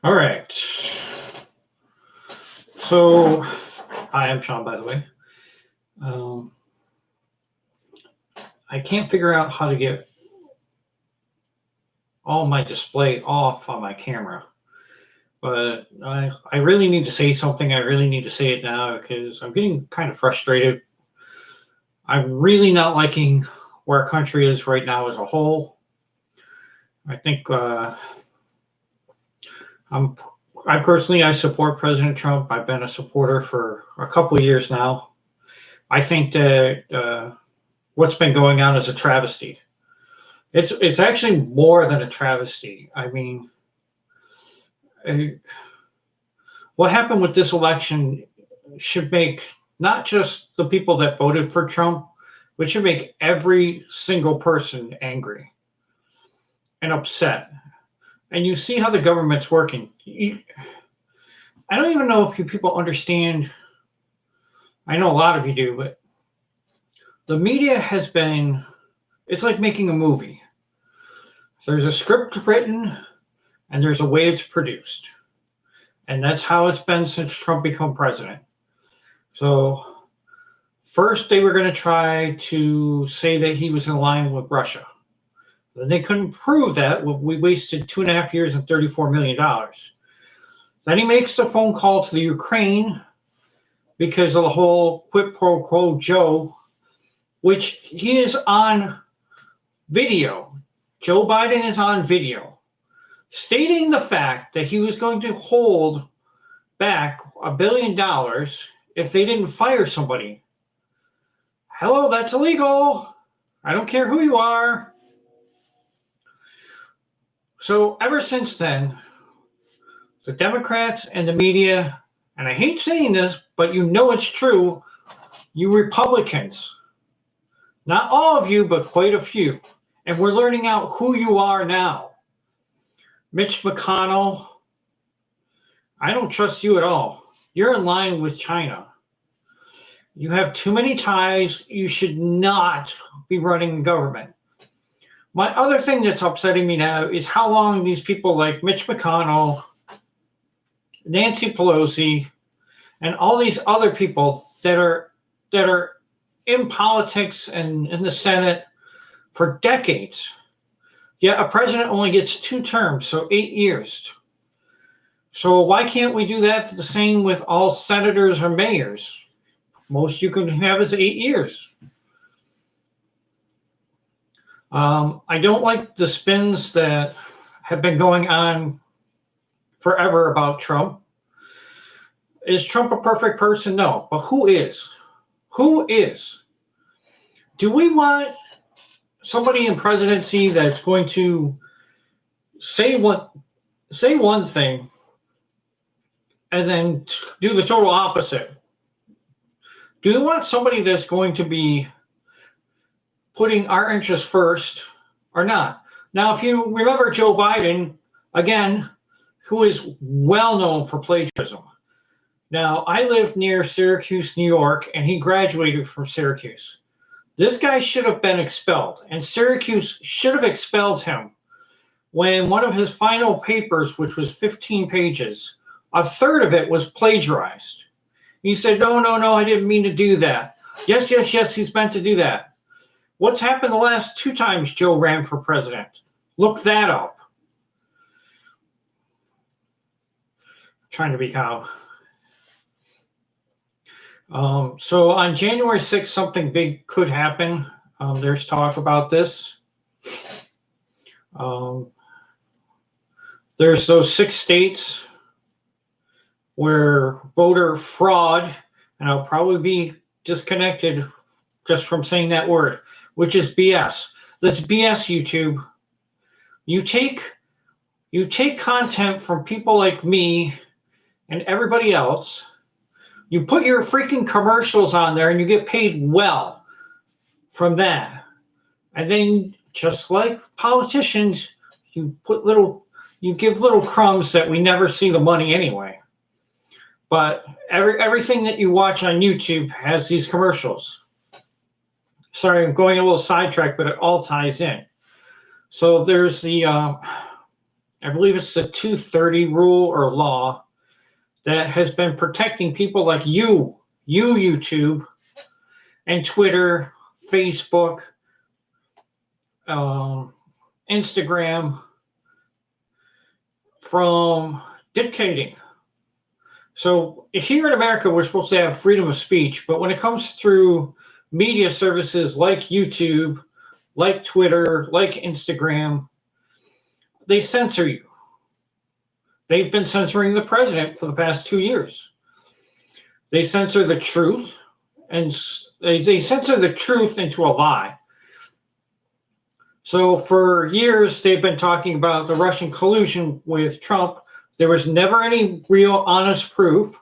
All right. So, I am Sean, by the way. Um, I can't figure out how to get all my display off on my camera, but I really need to say something. I really need to say it now because I'm getting kind of frustrated. I'm really not liking where our country is right now as a whole. I think I'm. I support President Trump. I've been a supporter for a couple of years now. I think that what's been going on is a travesty. It's actually more than a travesty. I mean, uh, what happened with this election should make not just the people that voted for Trump, but should make every single person angry and upset. And you see how the government's working. I don't even know if you people understand. I know a lot of you do, but the media has been, it's like making a movie. There's a script written and there's a way it's produced. And that's how it's been since Trump became president. So first they were going to try to say that he was in line with Russia. Then they couldn't prove that. We wasted 2.5 years and $34 million. Then he makes the phone call to the Ukraine because of the whole quid pro quo Joe, which he is on video. Joe Biden is on video stating the fact that he was going to hold back $1 billion if they didn't fire somebody. Hello, that's illegal. I don't care who you are. So ever since then, the Democrats and the media, and I hate saying this, but you know it's true, you Republicans, not all of you, but quite a few, and we're learning out who you are now. Mitch McConnell, I don't trust you at all. You're in line with China. You have too many ties. You should not be running the government. My other thing that's upsetting me now is how long these people like Mitch McConnell, Nancy Pelosi, and all these other people that are in politics and in the Senate for decades. Yet a president only gets 2 terms, so 8 years. So why can't we do that the same with all senators or mayors? Most you can have is 8 years. I don't like the spins that have been going on forever about Trump. Is Trump a perfect person? No. But who is? Who is? Do we want somebody in presidency that's going to say one thing and then do the total opposite? Do we want somebody that's going to be putting our interests first or not? Now, if you remember Joe Biden, again, who is well known for plagiarism. Now, I lived near Syracuse, New York, and he graduated from Syracuse. This guy should have been expelled, and Syracuse should have expelled him when one of his final papers, which was 15 pages, a third of it was plagiarized. He said, no, I didn't mean to do that. Yes, he's meant to do that. What's happened the last 2 times Joe ran for president? Look that up. Trying to be calm. So on January 6th, something big could happen. There's talk about this. There's those 6 states where voter fraud, and I'll probably be disconnected just from saying that word, which is BS. That's BS, YouTube. You take content from people like me and everybody else. You put your freaking commercials on there and you get paid well from that. And then just like politicians, you give little crumbs that we never see the money anyway. But everything that you watch on YouTube has these commercials. Sorry, I'm going a little sidetracked, but it all ties in. So there's the I believe it's the 230 rule or law that has been protecting people like you YouTube, and Twitter, Facebook, Instagram from dictating. So here in America, we're supposed to have freedom of speech, but when it comes through media services like YouTube, like Twitter, like Instagram, they censor you. They've been censoring the president for the past 2 years. They censor the truth, and they censor the truth into a lie. So for years, they've been talking about the Russian collusion with Trump. There was never any real honest proof.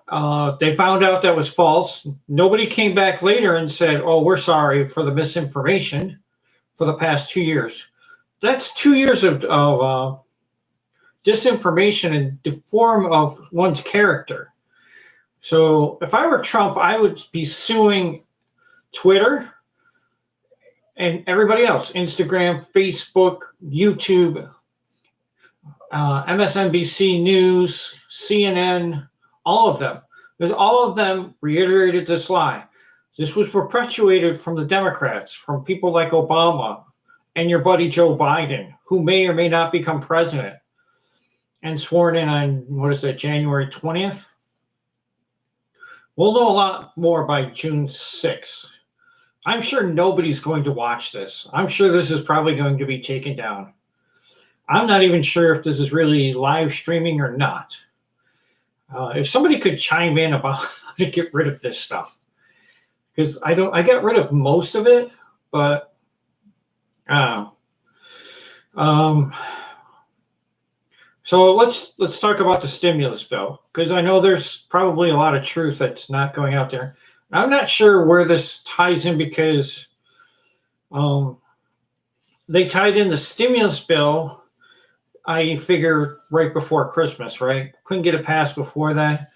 They found out that was false. Nobody came back later and said, oh, we're sorry for the misinformation for the past 2 years. That's 2 years of disinformation and deform of one's character. So if I were Trump, I would be suing Twitter and everybody else, Instagram, Facebook, YouTube, MSNBC News, CNN, all of them. Because all of them reiterated this lie. This was perpetuated from the Democrats, from people like Obama and your buddy Joe Biden, who may or may not become president and sworn in on, January 20th? We'll know a lot more by June 6th. I'm sure nobody's going to watch this. I'm sure this is probably going to be taken down. I'm not even sure if this is really live streaming or not. If somebody could chime in about how to get rid of this stuff, because I got rid of most of it, but so let's talk about the stimulus bill, because I know there's probably a lot of truth that's not going out there. I'm not sure where this ties in, because they tied in the stimulus bill, I figure, right before Christmas, right? Couldn't get it passed before that.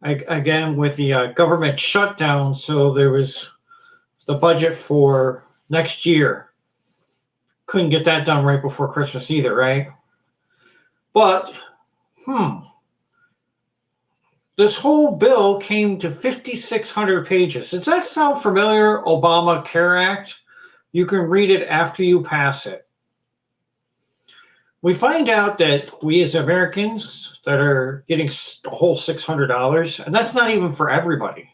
Again, with the government shutdown, so there was the budget for next year. Couldn't get that done right before Christmas either, right? But, this whole bill came to 5,600 pages. Does that sound familiar, Obama Care Act? You can read it after you pass it. We find out that we as Americans that are getting a whole $600, and that's not even for everybody,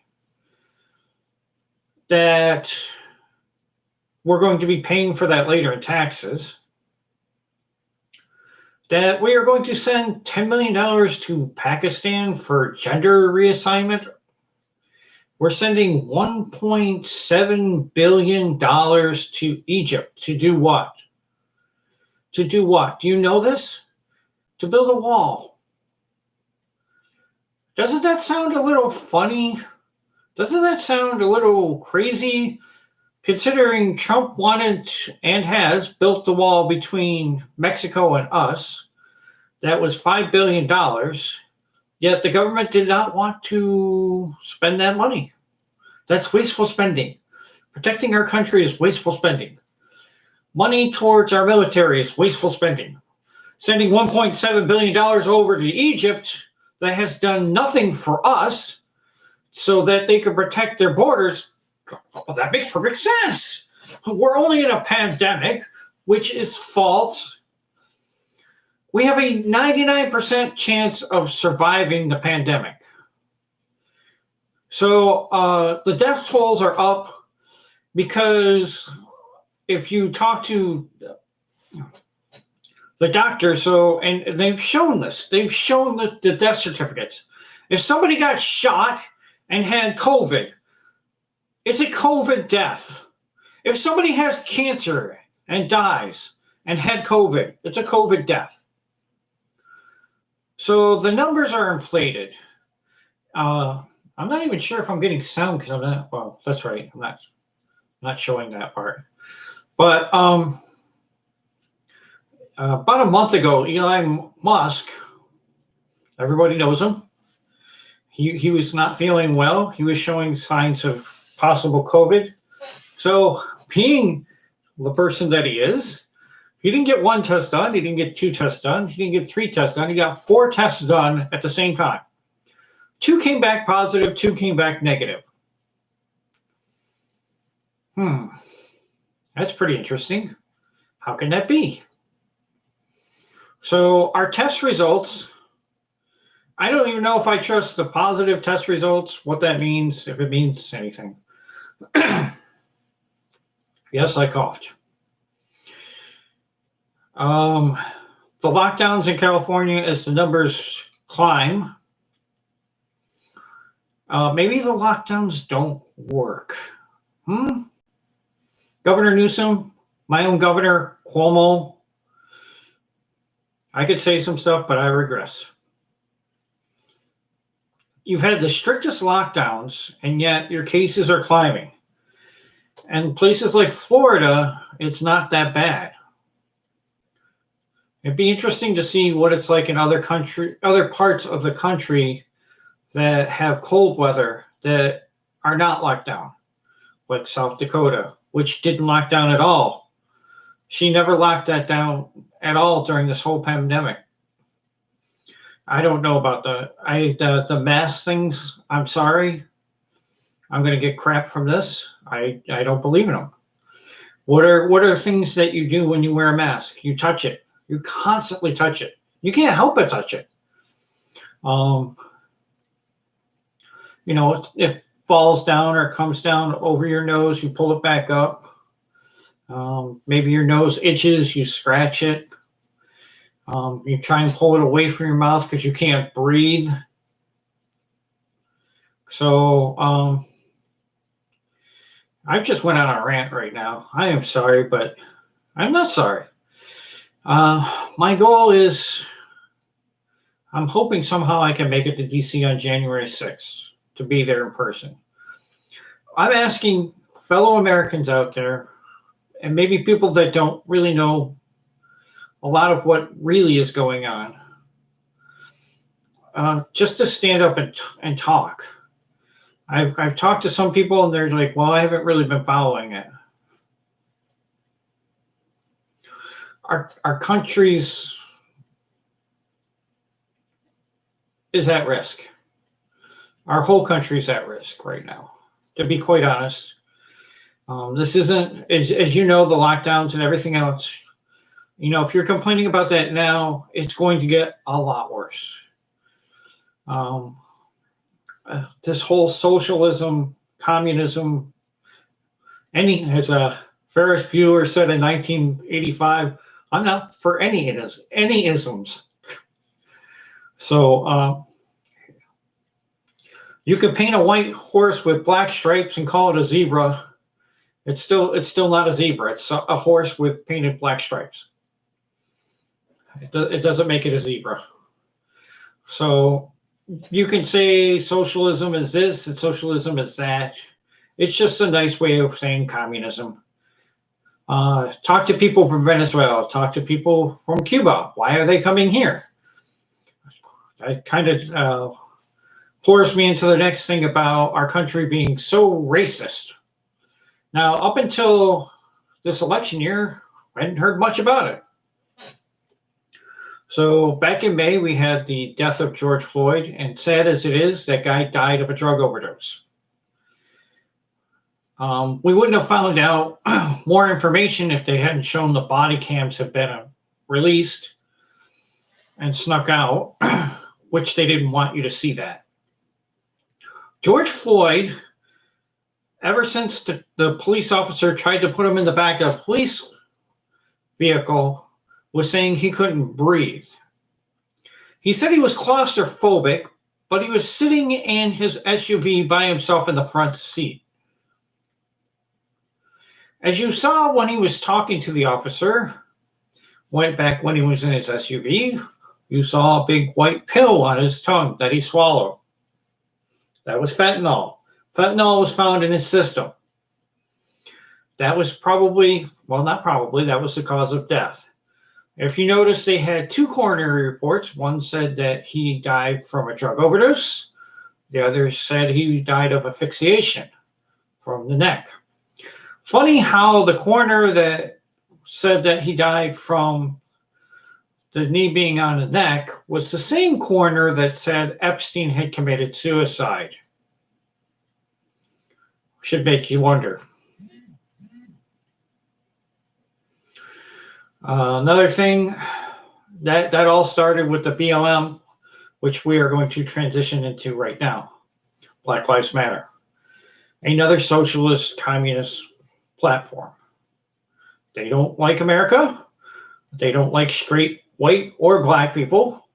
that we're going to be paying for that later in taxes, that we are going to send $10 million to Pakistan for gender reassignment. We're sending $1.7 billion to Egypt to do what? To do what? Do you know this? To build a wall. Doesn't that sound a little funny? Doesn't that sound a little crazy? Considering Trump wanted and has built the wall between Mexico and us, that was $5 billion, yet the government did not want to spend that money. That's wasteful spending. Protecting our country is wasteful spending. Money towards our military is wasteful spending. Sending $1.7 billion over to Egypt that has done nothing for us so that they can protect their borders, well, that makes perfect sense. We're only in a pandemic, which is false. We have a 99% chance of surviving the pandemic. So the death tolls are up because if you talk to the doctor, and they've shown this, they've shown the death certificates. If somebody got shot and had COVID, it's a COVID death. If somebody has cancer and dies and had COVID, it's a COVID death. So the numbers are inflated. I'm not even sure if I'm getting sound because I'm not, well, that's right. I'm not showing that part. But about a month ago, Elon Musk, everybody knows him. He was not feeling well. He was showing signs of possible COVID. So being the person that he is, He didn't get one test done. He didn't get two tests done. He didn't get three tests done. He got 4 tests done at the same time. 2 came back positive, 2 came back negative. That's pretty interesting. How can that be? So our test results, I don't even know if I trust the positive test results, what that means, if it means anything. Yes, I coughed. The lockdowns in California, as the numbers climb, maybe the lockdowns don't work. Governor Newsom, my own governor, Cuomo, I could say some stuff, but I regress. You've had the strictest lockdowns, and yet your cases are climbing. And places like Florida, it's not that bad. It'd be interesting to see what it's like in other parts of the country that have cold weather that are not locked down, like South Dakota, which didn't lock down at all. She never locked that down at all during this whole pandemic. I don't know about the mask things. I'm sorry. I'm going to get crap from this. I don't believe in them. What are things that you do when you wear a mask? You touch it. You constantly touch it. You can't help but touch it. It falls down or comes down over your nose, you pull it back up. Maybe your nose itches, you scratch it. You try and pull it away from your mouth because you can't breathe. So I've just went on a rant right now. I am sorry, but I'm not sorry. My goal is, I'm hoping somehow I can make it to DC on January 6th to be there in person. I'm asking fellow Americans out there, and maybe people that don't really know a lot of what really is going on, just to stand up and talk. I've talked to some people, and they're like, well, I haven't really been following it. Our country's is at risk. Our whole country's at risk right now, to be quite honest. This isn't, as you know, the lockdowns and everything else. If you're complaining about that now, it's going to get a lot worse. This whole socialism, communism, as a Ferris Bueller said in 1985, I'm not for any isms. So you could paint a white horse with black stripes and call it a zebra. It's still not a zebra. It's a horse with painted black stripes. It doesn't make it a zebra. So you can say socialism is this and socialism is that. It's just a nice way of saying communism. Talk to people from Venezuela. Talk to people from Cuba. Why are they coming here? That kind of pours me into the next thing about our country being so racist. Now, up until this election year, I hadn't heard much about it. So back in May, we had the death of George Floyd, and sad as it is, that guy died of a drug overdose. We wouldn't have found out more information if they hadn't shown the body cams have been released and snuck out, which they didn't want you to see that. George Floyd, ever since the police officer tried to put him in the back of a police vehicle, was saying he couldn't breathe. He said he was claustrophobic, but he was sitting in his SUV by himself in the front seat. As you saw when he was talking to the officer, went back when he was in his SUV, you saw a big white pill on his tongue that he swallowed. That was fentanyl. Fentanyl was found in his system. That was that was the cause of death. If you notice, they had 2 coronary reports. One said that he died from a drug overdose. The other said he died of asphyxiation from the neck. Funny how the coroner that said that he died from the knee being on the neck was the same coroner that said Epstein had committed suicide. Should make you wonder. Another thing that all started with the BLM, which we are going to transition into right now. Black Lives Matter. Another socialist communist platform. They don't like America. They don't like straight white or black people.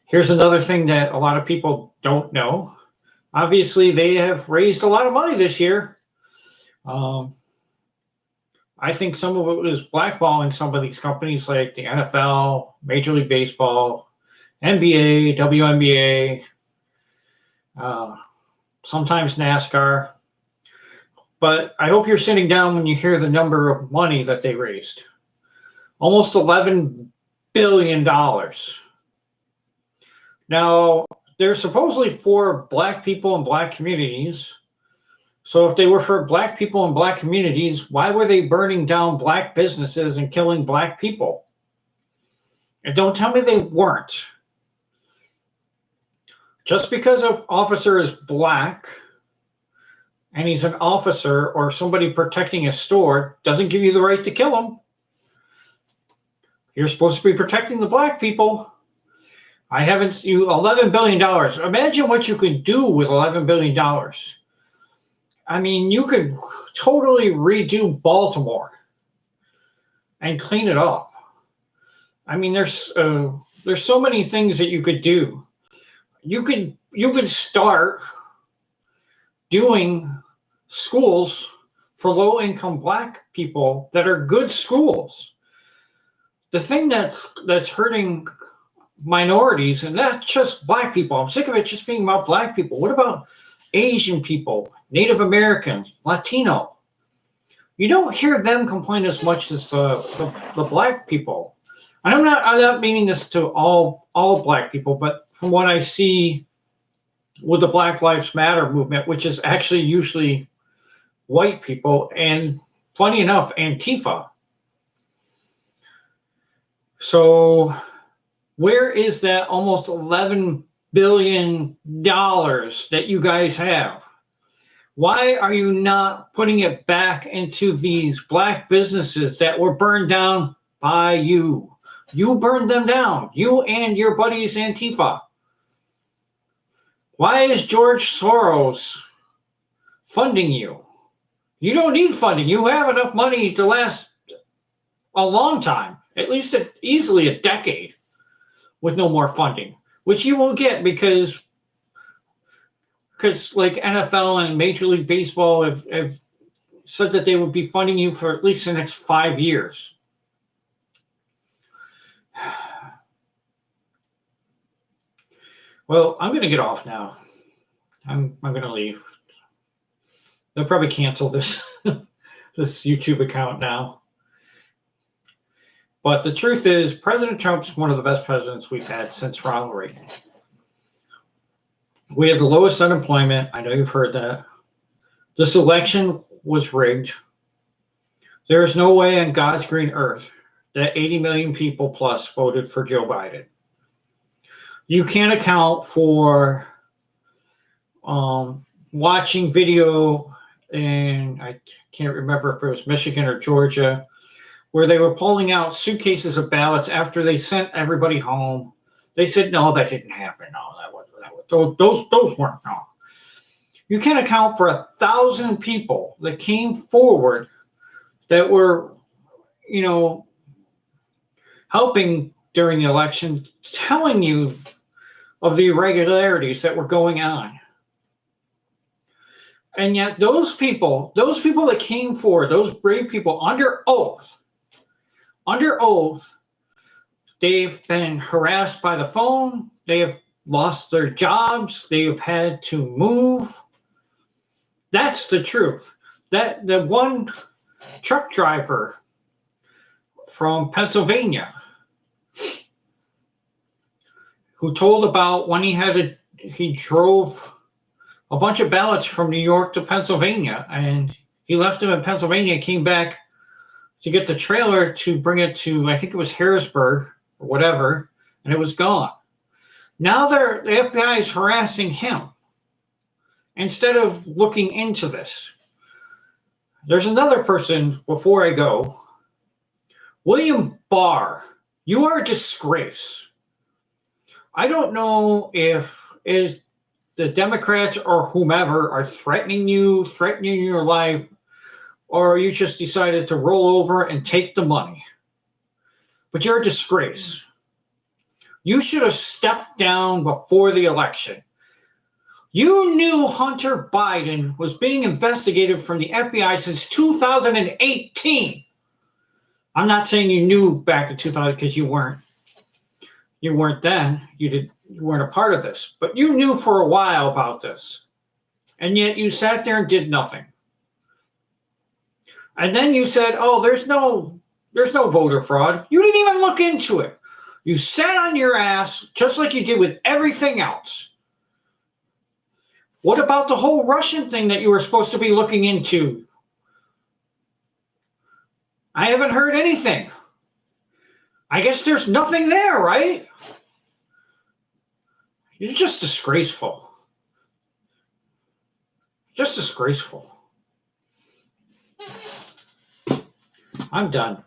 Here's another thing that a lot of people don't know. Obviously, they have raised a lot of money this year. I think some of it was blackballing some of these companies like the NFL, Major League Baseball, NBA, WNBA, sometimes NASCAR. But I hope you're sitting down when you hear the number of money that they raised. Almost $11 billion. Now, they're supposedly for black people and black communities. So if they were for black people and black communities, why were they burning down black businesses and killing black people? And don't tell me they weren't. Just because an officer is black and he's an officer or somebody protecting a store doesn't give you the right to kill him. You're supposed to be protecting the black people. $11 billion. Imagine what you could do with $11 billion. I mean, you could totally redo Baltimore and clean it up. I mean, there's so many things that you could do. You could start doing schools for low-income black people that are good schools. The thing that's hurting minorities, and not just black people. I'm sick of it just being about black people. What about Asian people, Native American, Latino? You don't hear them complain as much as the black people. And I'm not meaning this to all black people, but from what I see with the Black Lives Matter movement, which is actually usually white people and funny enough, Antifa. So where is that almost $11 billion that you guys have? Why are you not putting it back into these black businesses that were burned down by you? You burned them down, you and your buddies Antifa. Why is George Soros funding you? You don't need funding. You have enough money to last a long time, at least easily a decade with no more funding, which you won't get because like NFL and Major League Baseball have said that they would be funding you for at least the next 5 years. Well, I'm going to get off now. I'm going to leave. They'll probably cancel this this YouTube account now. But the truth is, President Trump's one of the best presidents we've had since Ronald Reagan. We have the lowest unemployment. I know you've heard that. This election was rigged. There is no way on God's green earth that 80 million people plus voted for Joe Biden. You can't account for watching video in, I can't remember if it was Michigan or Georgia, where they were pulling out suitcases of ballots after they sent everybody home. They said, no, that didn't happen. No, those weren't. No. You can't account for 1,000 people that came forward that were, helping during the election, telling you of the irregularities that were going on. And yet those people that came forward, those brave people under oath, they've been harassed by the phone. They have lost their jobs. They have had to move. That's the truth. That the one truck driver from Pennsylvania who told about when he drove a bunch of ballots from New York to Pennsylvania, and He left him in Pennsylvania, came back to get the trailer to bring it to, I think it was Harrisburg or whatever, and it was gone. Now the FBI is harassing him instead of looking into this. There's another person before I go. William Barr, you are a disgrace. I don't know if the Democrats or whomever are threatening your life, or you just decided to roll over and take the money. But you're a disgrace. You should have stepped down before the election. You knew Hunter Biden was being investigated from the FBI since 2018. I'm not saying you knew back in 2000 because you weren't. You weren't then. You weren't a part of this. But you knew for a while about this. And yet you sat there and did nothing. And then you said, oh, there's no voter fraud. You didn't even look into it. You sat on your ass just like you did with everything else. What about the whole Russian thing that you were supposed to be looking into? I haven't heard anything. I guess there's nothing there, right? You're just disgraceful. Just disgraceful. I'm done.